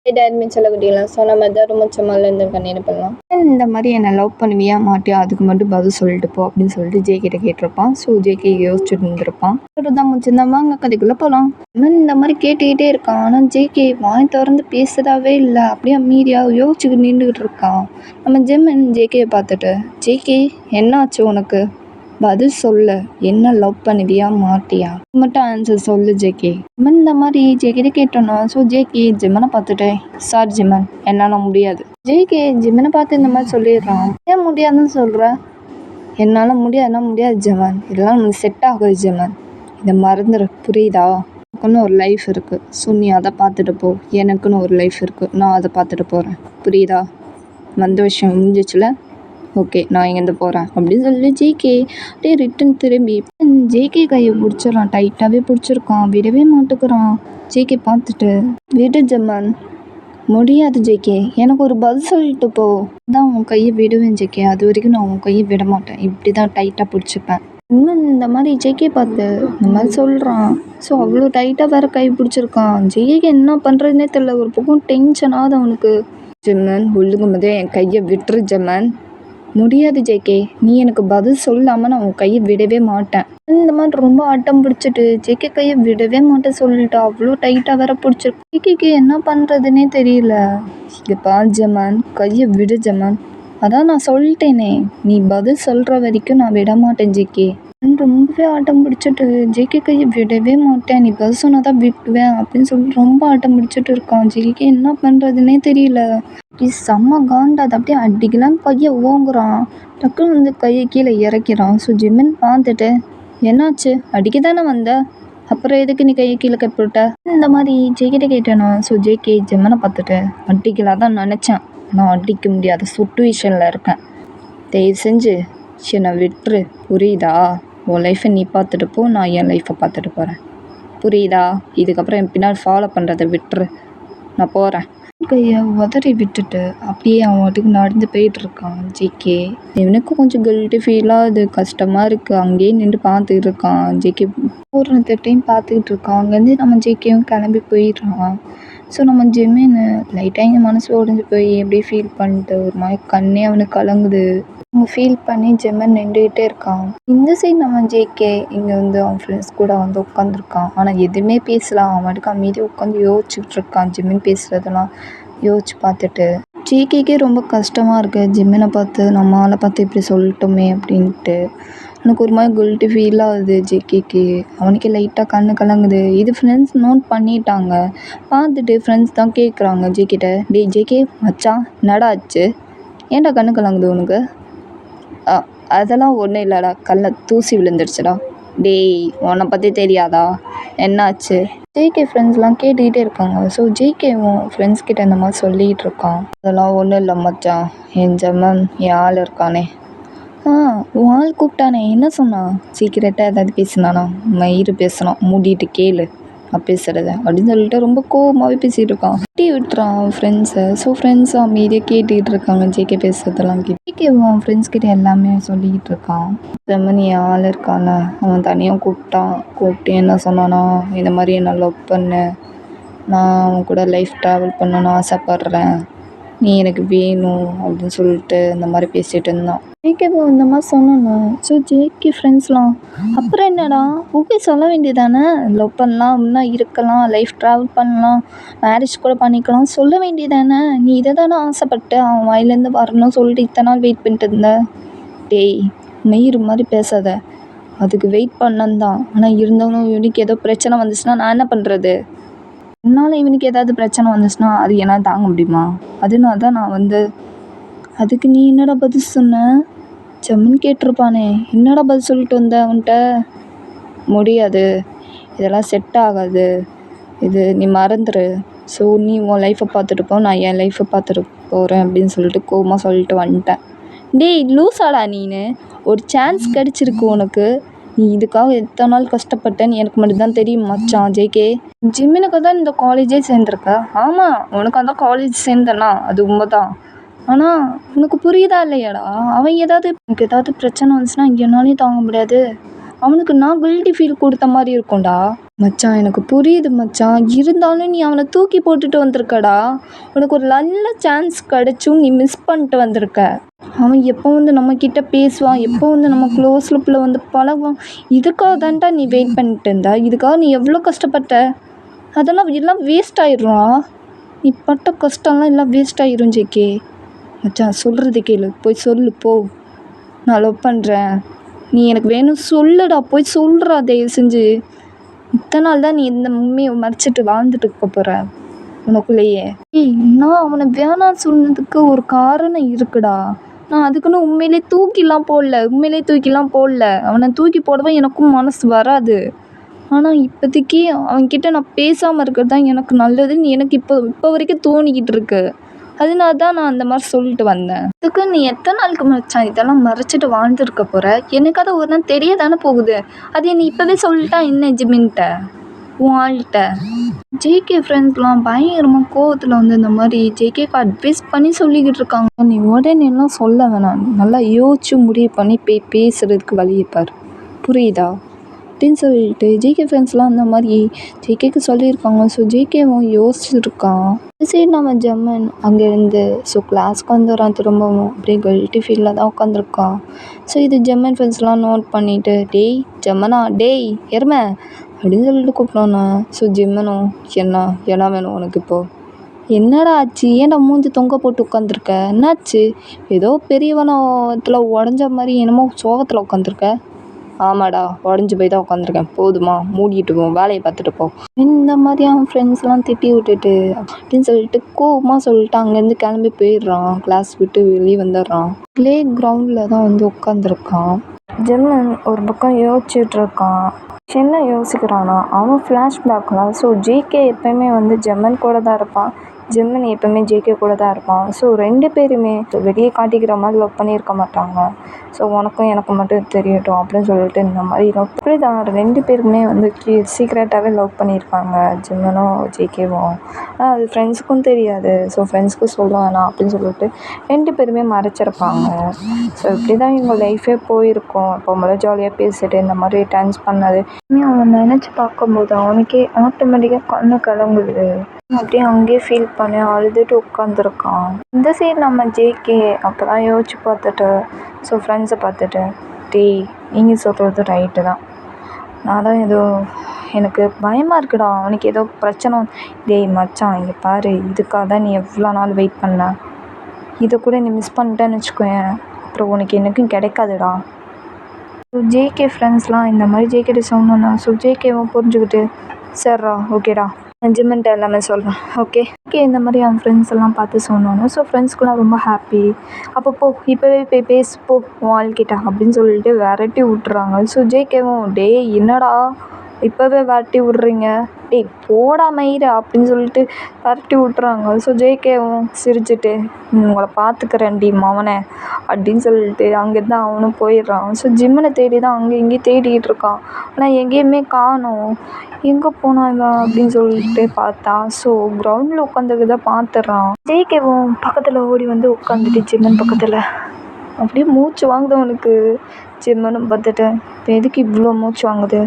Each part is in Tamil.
அட்மின் சொல்லக்கூடியலாம் சொன்ன மாதிரி தான் ரொம்ப சும்மால இருந்திருக்கான்னு என்ன பண்ணலாம். இந்த மாதிரி என்னை லவ் பண்ணுவியா மாட்டியா அதுக்கு மட்டும் பதில் சொல்லிட்டு போ அப்படின்னு சொல்லிட்டு ஜேகிட்ட கேட்டிருப்பான். ஸோ ஜேகே யோசிச்சுட்டு இருந்திருப்பான். தான் முடிச்சிருந்தாமா அங்கே கதைக்குள்ளே போகலாம். இந்த மாதிரி கேட்டுக்கிட்டே இருக்கான். ஆனால் ஜேகே வாய் திறந்து பேசுறதாவே இல்லை. அப்படியே அமைதியாக யோசிச்சுக்கிட்டு நின்றுக்கிட்டு இருக்கான். நம்ம ஜெமின் ஜேகேயை பார்த்துட்டு, ஜேகே என்னாச்சு உனக்கு, பதில் சொல்லு, என்ன லவ் பண்ணுவியா மாட்டியா மட்டும் ஆன்சர் சொல்லு ஜேகே. இந்த மாதிரி ஜேகிட்ட கேட்டோன்னா ஸோ ஜேகே ஜிம்மனை பார்த்துட்டு, சார் ஜிம்மன் என்னால் முடியாது. ஜேகே ஜிம்மனை பார்த்து இந்த மாதிரி சொல்லிடுறான். ஏன் முடியாதுன்னு சொல்கிற? என்னால் முடியாதுன்னா முடியாது ஜிம்மன், இதெல்லாம் நமக்கு செட் ஆகுது ஜிம்மன், இதை மறந்துடு புரியுதா, எனக்குன்னு ஒரு லைஃப் இருக்குது. ஸோ நீ அதை பார்த்துட்டு போ, எனக்குன்னு ஒரு லைஃப் இருக்குது, நான் அதை பார்த்துட்டு போகிறேன் புரியுதா, வந்த விஷயம் முடிஞ்சிச்சுல, ஓகே நான் இங்கேருந்து போகிறேன் அப்படின்னு சொல்லி ஜேகே அப்படியே ரிட்டன் திரும்பி ஜேகே கையை பிடிச்சிடறான். டைட்டாகவே பிடிச்சிருக்கான், விடவே மாட்டுக்கிறான். ஜேகே பார்த்துட்டு, விடு ஜம்மன், முடியாது ஜேகே, எனக்கு ஒரு பதில் சொல்லிட்டு போ, தான் உன் கையை விடுவேன் ஜேகே, அது வரைக்கும் நான் உன் கையை விட மாட்டேன், இப்படி தான் டைட்டாக பிடிச்சிப்பேன். இன்னும் இந்த மாதிரி ஜேகே பார்த்து இந்த மாதிரி சொல்கிறான். ஸோ அவ்வளோ டைட்டாக வேறு கை பிடிச்சிருக்கான். ஜேகே என்ன பண்ணுறதுனே தெரியல. ஒரு பக்கம் டென்ஷனாக அவனுக்கு. ஜெம்மன் ஒழுங்கும் போதே என் கையை விட்டுரு ஜெம்மன். முடியாது ஜேகே, நீ எனக்கு பதில் சொல்லாமல் நான் உன் கையை விடவே மாட்டேன். இந்த மாதிரி ரொம்ப அட்டம் பிடிச்சிட்டு ஜேகே கையை விடவே மாட்டேன் சொல்லிட்டு அவ்வளோ டைட்டாக வேற பிடிச்சிருக்கு. ஜேகேக்கு என்ன பண்ணுறதுனே தெரியல. இப்பா ஜெமன் கையை விடு ஜெமன், அதான் நான் சொல்லிட்டேனே, நீ பதில் சொல்கிற வரைக்கும் நான் விட மாட்டேன் ஜேகே. ரொம்பவே ஆட்டம் பிடிச்சிட்டு ஜேகே கையை விடவே மாட்டேன், நீ பதில் சொன்னால் தான் விட்டுவேன் அப்படின்னு சொல்லிட்டு ரொம்ப ஆட்டம் பிடிச்சிட்டு இருக்கான். ஜேகே என்ன பண்ணுறதுனே தெரியல. அப்படி செம்ம காண்டா, அதை அப்படியே அடிக்கலான்னு கையை ஓங்குறான். டக்குன்னு வந்து கையை கீழே இறக்கிறான். ஸோ ஜிமின் பார்த்துட்டு, என்னாச்சு, அடிக்க தானே வந்த, அப்புறம் எதுக்கு நீ கையை கீழே கப்பிவிட்ட இந்த மாதிரி ஜேகிட்ட கேட்டேனா. ஸோ ஜேகே ஜிம்மனை பார்த்துட்டு, அடிக்கலாம் தான் நினச்சேன், நான் அடிக்க முடியாத சுச்சுவேஷனில் இருக்கேன், தயவு செஞ்சு என்னை விட்டுரு புரியுதா, உன் லைஃப்பை நீ பார்த்துட்டு போ, நான் என் லைஃப்பை பார்த்துட்டு போகிறேன் புரியுதா, இதுக்கப்புறம் என் பின்னாடி ஃபாலோ பண்ணுறதை விட்டுரு, நான் போகிறேன். கையை உதறி விட்டுட்டு அப்படியே அவன் வாட்டுக்கு நடந்து போயிட்டுருக்கான். ஜேகே இவனுக்கும் கொஞ்சம் கில்ட்டி ஃபீலாக அது கஷ்டமாக இருக்குது. அங்கேயே நின்று பார்த்துக்கிட்டு இருக்கான். ஜேகே ஒரு டைம் பார்த்துக்கிட்டு இருக்கான். அங்கேருந்து நம்ம ஜேகேவும் கிளம்பி போயிடுறான். ஸோ நம்ம ஜெமின் லைட்டாக இங்கே மனசு உடஞ்சி போய் அப்படியே ஃபீல் பண்ணிட்டு ஒரு மாதிரி கண்ணே அவனுக்கு கலங்குது. அவங்க ஃபீல் பண்ணி ஜெமின் நின்றுக்கிட்டே இருக்கான். இந்த சைடு நம்ம ஜேகே இங்கே வந்து அவன் ஃப்ரெண்ட்ஸ் கூட வந்து உட்காந்துருக்கான். ஆனால் எதுவுமே பேசலாம், அவன் மட்டுக்கு அமைதியாக உட்காந்து யோசிச்சுக்கிட்டு இருக்கான். ஜெமின் பேசுகிறதெல்லாம் யோசிச்சு பார்த்துட்டு ஜேகேக்கே ரொம்ப கஷ்டமாக இருக்குது. ஜெமினை பார்த்து நம்ம ஆளை பார்த்து இப்படி சொல்லிட்டோமே அப்படின்ட்டு எனக்கு ஒரு மாதிரி கில்ட்டி ஃபீல் ஆகுது. ஜேகேக்கு அவனுக்கே லைட்டாக கண்ணு கலங்குது. இது ஃப்ரெண்ட்ஸ் நோட் பண்ணிட்டாங்க. பார்த்துட்டு ஃப்ரெண்ட்ஸ் தான் கேட்குறாங்க ஜேகிட்ட, டேய் ஜேகே மச்சான் என்னடா ஆச்சு, ஏன்டா கண்ணு கலங்குது உனக்கு? அதெல்லாம் ஒன்றும் இல்லைடா, கல்லில் தூசி விழுந்துருச்சுடா. டேய் உன்னை பற்றி தெரியாதா, என்னாச்சு? ஜேகே ஃப்ரெண்ட்ஸ்லாம் கேட்டுக்கிட்டே இருக்காங்க. ஸோ ஜேகேவும் ஃப்ரெண்ட்ஸ் கிட்ட இந்த மாதிரி சொல்லிகிட்டு இருக்கான். அதெல்லாம் ஒன்றும் இல்லை மச்சான், என் ஜெமன் என் ஆள் இருக்கானே, உன் ஆள் கூப்பிட்டானே, என்ன சொன்னான், சீக்கிரட்டாக ஏதாவது பேசினானா, மயிறு பேசணும், மூடிட்டு கேளு நான் பேசுகிறத அப்படின்னு சொல்லிட்டு ரொம்ப கோவமாகவே பேசிகிட்டு இருக்கான். கட்டி விட்டுறான் ஃப்ரெண்ட்ஸை. ஸோ ஃப்ரெண்ட்ஸும் அமைதியாக கேட்டுக்கிட்டு இருக்காங்க ஜேகே பேசுறதெல்லாம் ஜேகே அவன் ஃப்ரெண்ட்ஸ் கிட்ட எல்லாமே சொல்லிக்கிட்டு இருக்கான். ஜெமன் என் ஆள் இருக்கான, அவன் தனியாக கூப்பிட்டு என்ன சொன்னானா, இந்த மாதிரி என்ன லவ் பண்ணு, நான் அவன் கூட லைஃப் ட்ராவல் பண்ணணும்னு ஆசைப்பட்றேன், நீ எனக்கு வேணும் அப்படின்னு சொல்லிட்டு இந்த மாதிரி பேசிகிட்டு இருந்தான். ஜேகே இந்த மாதிரி சொன்னான். ஸோ ஜேகே ஃப்ரெண்ட்ஸ்லாம் அப்புறம் என்னடா ஓகே சொல்ல வேண்டியதானே, லவ் பண்ணலாம் அப்படின்னா இருக்கலாம், லைஃப் ட்ராவல் பண்ணலாம், மேரேஜ் கூட பண்ணிக்கலாம் சொல்ல வேண்டியதானே, நீ இதை தானே ஆசைப்பட்டு அவன் வாயிலேருந்து வரணும்னு சொல்லிட்டு இத்தனை நாள் வெயிட் பண்ணிட்டு இருந்த. டேய் மயிறு மாதிரி பேசாத, அதுக்கு வெயிட் பண்ணன் தான், ஆனால் இருந்தாலும் இவனுக்கு ஏதோ பிரச்சனை வந்துச்சுன்னா நான் என்ன பண்ணுறது, என்னால் இவனுக்கு ஏதாவது பிரச்சனை வந்துச்சுன்னா அது என்னால் தாங்க முடியுமா, அதனால தான் நான் வந்து. அதுக்கு நீ என்னடா பதில் சொன்ன, ஜெமின் கேட்டிருப்பானே, என்னடா பதில் சொல்லிட்டு வந்த அவன்கிட்ட, முடியாது, இதெல்லாம் செட் ஆகாது, இது நீ மறந்துடு, ஸோ நீ உன் லைஃப்பை பார்த்துட்டு போ, நான் என் லைஃப்பை பார்த்துட்டு போகிறேன் அப்படின்னு சொல்லிட்டு கோவமாக சொல்லிட்டு வந்துட்டேன். டேய் லூஸாடா நீனு, ஒரு சான்ஸ் கிடச்சிருக்கு உனக்கு, நீ இதுக்காக எத்தனை நாள் கஷ்டப்பட்டேன்னு எனக்கு மட்டும்தான் தெரியும் மச்சான். ஜேகே ஜிம்மினுக்கு தான் இந்த காலேஜே சேர்ந்துருக்க, ஆமாம் உனக்கு அந்த காலேஜ் சேர்ந்தனா அது உண்மை தான், ஆனால் உனக்கு புரியுதா இல்லையாடா, அவன் எனக்கு ஏதாவது பிரச்சனை வந்துச்சுன்னா என்னாலையும் தாங்க முடியாது, அவனுக்கு நான் கில்ட்டி ஃபீல் கொடுத்த மாதிரி இருக்கும்டா. மச்சான் எனக்கு புரியுது மச்சான், இருந்தாலும் நீ அவனை தூக்கி போட்டுட்டு வந்திருக்கடா. உனக்கு ஒரு நல்ல சான்ஸ் கிடச்சும் நீ மிஸ் பண்ணிட்டு வந்திருக்க. அவன் எப்போ வந்து நம்மக்கிட்ட பேசுவான், எப்போ வந்து நம்ம க்ளோஸ் லுப்பில் வந்து பழகுவான், இதுக்காக தான்டா நீ வெயிட் பண்ணிட்டு இருந்த. இதுக்காக நீ எவ்வளோ கஷ்டப்பட்ட, அதெல்லாம் எல்லாம் வேஸ்ட் ஆயிடும்டா. நீ பட்ட கஷ்டம்லாம் எல்லாம் வேஸ்ட் ஆயிரும் ஜேகே. மச்சான் சொல்கிறது கேளு, போய் சொல்லு போ, நான் லவ் பண்ணுறேன், நீ எனக்கு வேணும் சொல்லுடா, போய் சொல்கிறா தயவு செஞ்சு. இத்தனை நாள் தான் நீ இந்த உண்மையை மறைச்சிட்டு வாழ்ந்துட்டு இருக்க போகிற உனக்குள்ளேயே. நான் அவனை வேணான்னு சொன்னதுக்கு ஒரு காரணம் இருக்குடா. நான் அதுக்குன்னு உண்மையிலே தூக்கிலாம் போடல. அவனை தூக்கி போடவே எனக்கும் மனசு வராது. ஆனால் இப்போதைக்கு அவன்கிட்ட நான் பேசாமல் இருக்கிறது தான் எனக்கு நல்லதுன்னு எனக்கு இப்போ வரைக்கும் தோணிக்கிட்டு இருக்கு. அதனால தான் நான் அந்த மாதிரி சொல்லிட்டு வந்தேன். இதுக்கு நீ எத்தனை நாளுக்கு மச்சான் இதெல்லாம் மறைச்சிட்டு வாழ்ந்துருக்க போகிற? எனக்கு அதை ஒரு நாள் தெரிய தானே போகுது. அதை நீ இப்போவே சொல்லிட்டா என்ன ஜிமின்ட்ட உன் ஆள்கிட்ட. ஜேகே ஃப்ரெண்ட்ஸ்லாம் பயங்கரமாக கோவத்தில் வந்து இந்த மாதிரி ஜேகேக்கு அட்வைஸ் பண்ணி சொல்லிக்கிட்டு இருக்காங்க. நீ உடனேலாம் சொல்ல வேணாம், நல்லா யோசிச்சு முடிவு பண்ணி பேசுகிறதுக்கு வழியை பாரு, புரியுதா அப்படின்னு சொல்லிட்டு ஜேகே ஃப்ரெண்ட்ஸ்லாம் அந்த மாதிரி ஜேகேக்கு சொல்லியிருக்காங்க. ஸோ ஜேகேவும் யோசிச்சுருக்கான். சரி நம்ம ஜம்மன் அங்கேருந்து ஸோ கிளாஸ்க்கு வந்துடுறான். திரும்பவும் அப்படியே கில்ட்டி ஃபீலில் தான் உட்காந்துருக்கான். ஸோ இது ஜம்மன் ஃப்ரெண்ட்ஸ்லாம் நோட் பண்ணிவிட்டு, டேய் ஜம்மனா, டேய் எருமை அப்படின்னு சொல்லிட்டு கூப்பிட்டோண்ணா. ஸோ ஜிம்மனும் என்ன வேணும் உனக்கு இப்போது, என்னடா ஆச்சு, ஏன்டா மூஞ்சி தொங்க போட்டு உட்காந்துருக்க, என்னாச்சு, ஏதோ பெரியவனத்தில் உடஞ்ச மாதிரி என்னமோ சோகத்தில் உட்காந்துருக்க. ஆமாடா, உடஞ்சி போய் தான் உட்காந்துருக்கேன், போதுமா மூடிட்டு போ, வேலையை பார்த்துட்டு போ. இந்த மாதிரி அவன் ஃப்ரெண்ட்ஸ்லாம் திட்டி விட்டுட்டு அப்படின்னு சொல்லிட்டு கோவமாக சொல்லிட்டு அங்கேருந்து கிளம்பி போயிடுறான். கிளாஸ் விட்டு வெளியே வந்துடுறான். ப்ளே கிரவுண்டில் தான் வந்து உட்காந்துருக்கான். ஜெம்மன் ஒரு பக்கம் யோசிச்சுட்டு இருக்கான். என்ன யோசிக்கிறானா, அவன் ஃப்ளாஷ்பேக்கில் ஸோ ஜேகே எப்போயுமே வந்து ஜெம்மன் கூட தான் இருப்பான், ஜெம்மன் எப்போவுமே ஜேகே கூட தான் இருப்பான். ஸோ 2 பேருமே வெளியே காட்டிக்கிற மாதிரி லவ் பண்ணியிருக்க மாட்டாங்க. ஸோ உனக்கும் எனக்கு மட்டும் தெரியட்டும் அப்படின்னு சொல்லிட்டு இந்த மாதிரி இப்படி தான் 2 பேருமே வந்து சீக்ரெட்டாகவே லவ் பண்ணியிருப்பாங்க, ஜெம்மனும் ஜேகேவும். ஆனால் அது ஃப்ரெண்ட்ஸுக்கும் தெரியாது. ஸோ ஃப்ரெண்ட்ஸுக்கும் சொல்ல வேணாம் அப்படின்னு சொல்லிட்டு 2 பேருமே மறைச்சிருப்பாங்க. ஸோ இப்படி தான் இவங்க லைஃபே போயிருக்கும். இப்போ முதல்ல ஜாலியாக பேசிட்டு இந்த மாதிரி டான்ஸ் பண்ணது அவன் நினச்சி பார்க்கும்போது அவனுக்கே ஆட்டோமேட்டிக்காக கண்ணு கலங்குது. அப்படியே அங்கேயே ஃபீல் பண்ணி அழுதுட்டு உட்காந்துருக்கான். இந்த சைடு நம்ம ஜேகே அப்போ தான் யோசிச்சு பார்த்துட்டு ஸோ ஃப்ரெண்ட்ஸை பார்த்துட்டு, டேய் நீங்கள் சொல்கிறது ரைட்டு தான், நான் தான் ஏதோ எனக்கு பயமாக இருக்குடா, அவனுக்கு ஏதோ பிரச்சனை. டேய் மச்சான் இங்கே பாரு, இதுக்காக தான் நீ எவ்வளோ நாள் வெயிட் பண்ண, இதை கூட நீ மிஸ் பண்ணிட்டேன்னு வச்சுக்கோயேன், அப்புறம் உனக்கு எனக்கும் கிடைக்காதுடா. ஸோ ஜேகே ஃப்ரெண்ட்ஸ்லாம் இந்த மாதிரி ஜேகேட்ட சொன்னோன்னா ஸோ ஜேகேவும் புரிஞ்சுக்கிட்டு, சரிடா ஓகேடா ஜிம்மன்ட்ட எல்லாமே சொல்கிறேன், ஓகே இந்த மாதிரி அவன் ஃப்ரெண்ட்ஸ் எல்லாம் பார்த்து சொன்னோன்னு ஸோ ஃப்ரெண்ட்ஸ்க்குலாம் ரொம்ப ஹாப்பி. அப்போ போ இப்போவே போய் பேசு போ உன் ஆள்கிட்ட அப்படின்னு சொல்லிட்டு விரட்டி விட்டுறாங்க. ஸோ ஜேகேவும், டேய் என்னடா இப்போவே விரட்டி விட்றீங்க, டேய் போடா மயிறு அப்படின்னு சொல்லிட்டு விரட்டி விட்றாங்க. ஸோ ஜேகேவும் சிரிச்சுட்டு, உங்களை பார்த்துக்கிறேன்டி மவனே அப்படின்னு சொல்லிட்டு அங்கேருந்து அவனும் போயிடுறான். ஸோ ஜிம்மனை தேடி தான் அங்கே இங்கேயும் தேடிக்கிட்டு இருக்கான். ஆனால் எங்கேயுமே காணோம், எங்கே போனாங்க அப்படின்னு சொல்லிட்டு பார்த்தா ஸோ கிரவுண்டில் உட்காந்துருக்கத பார்த்துட்றான். ஜேகேவும் பக்கத்தில் ஓடி வந்து உட்காந்துட்டு ஜிம்மன் பக்கத்தில் அப்படியே மூச்சு வாங்குது அவனுக்கு. ஜிம்மனும் பார்த்துட்டு, இப்போ எதுக்கு இவ்வளோ மூச்சு வாங்குது,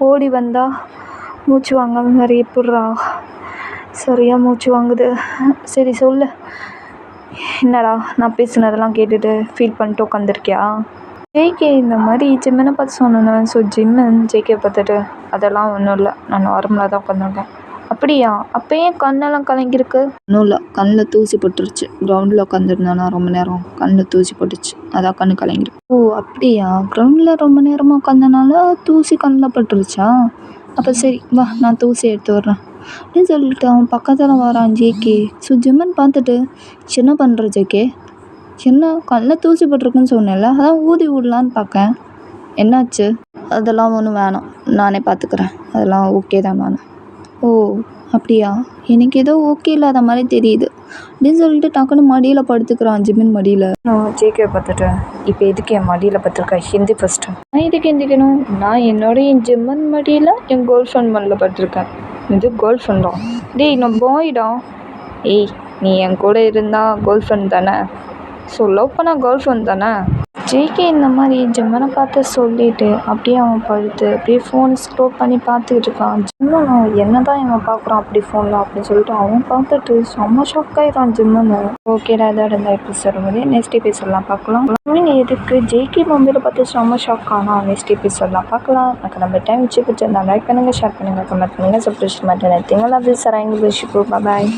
ஓடி வந்தா மூச்சு வாங்காம வேறு எப்பட்றா, சரியாக மூச்சு வாங்குது, சரி சொல்லு என்னடா நான் பேசுனதெல்லாம் கேட்டுட்டு ஃபீல் பண்ணிட்டு உட்காந்துருக்கியா. ஜேகே இந்த மாதிரி ஜிம்மனை பார்த்து சொன்னேன். ஸோ ஜிம்மன் ஜேகே பார்த்துட்டு, அதெல்லாம் ஒன்றும் இல்லை, நான் நார்மலாக தான் உட்காந்துருக்கேன். அப்படியா, அப்போ ஏன் கண்ணெல்லாம் கலங்கியிருக்கு. ஒன்றும் இல்லை, கண்ணில் தூசி போட்டுருச்சு, கிரவுண்டில் உட்காந்துருந்தேன்னா ரொம்ப நேரம் கண்ணில் தூசி போட்டுச்சு, அதான் கண்ணு கலங்கிருக்கு. ஓ அப்படியா, கிரவுண்டில் ரொம்ப நேரமாக உட்காந்தனால தூசி கண்ணில் பட்டுருச்சா, அப்போ சரி வா நான் தூசி எடுத்து வர்றேன் அப்படின்னு சொல்லிட்டு அவன் பக்கத்தில் வரான் ஜேகே. ஸோ ஜிம்மன் பார்த்துட்டு, என்ன பண்ணுற ஜேகே, என்ன கண்ணில் தூசி போட்டிருக்குன்னு சொன்னேன்ல, அதான் ஊதி விடலான்னு பார்க்கேன், என்னாச்சு. அதெல்லாம் ஒன்றும் வேணாம், நானே பார்த்துக்கிறேன், அதெல்லாம் ஓகே தான் நான். ஓ அப்படியா, எனக்கு ஏதோ ஓகே இல்லாத மாதிரி தெரியுது அப்படின்னு சொல்லிட்டு டக்குன்னு மடியில் படுத்துக்கிறான் ஜிம்மன் மடியில். நான் ஜேகே பார்த்துட்டு, இப்போ எதுக்கு என் மடியில் படுத்துருக்கேன், ஹிந்தி ஃபஸ்ட்டு, நான் இதுக்கு எந்திக்கணும், நான் என்னோட என் ஜிம்மன் மடியில் என் கேர்ள் ஃப்ரெண்ட் மடியில் படுத்துருக்கேன். இது கேர்ள் ஃப்ரெண்டா, டேய் நான் பாய்டா, ஏய் நீ என் கூட இருந்தால் கேர்ள் ஃப்ரெண்ட் தானே, ஸோ லவ் பண்ணால் கேர்ள் ஃப்ரெண்ட் தானே, ஜேகே இந்த மாதிரி ஜிம்மனை பார்த்து சொல்லிட்டு அப்படியே அவன் படுத்து அப்படியே ஃபோன் ஸ்க்ரோல் பண்ணி பார்த்துக்கிட்டு இருக்கான். ஜிம்மனு என்ன தான் இவன் பார்க்குறான் அப்படி ஃபோனில் அப்படின்னு சொல்லிட்டு அவன் பார்த்துட்டு செம்ம ஷாக் ஆயிடுறான் ஜிம்மனு. ஓகேடா, இதோட இந்த எபிசோட் வந்து நெக்ஸ்ட் எபிசோட்லாம் பார்க்கலாம். எதுக்கு ஜேகே மொபைலை பார்த்து செம்ம ஷாக் ஆனால் நெக்ஸ்ட் எபிசோட்லாம் பார்க்கலாம். எனக்கு நம்ம டைம் வச்சு பிடிச்சிருந்தா லைக் பண்ணுங்கள், ஷேர் பண்ணுங்கள், கமெண்ட் பண்ணுங்கள், சப்ஸ்கிரைப் பண்ணுங்கள். திங்களா சார், பாய்.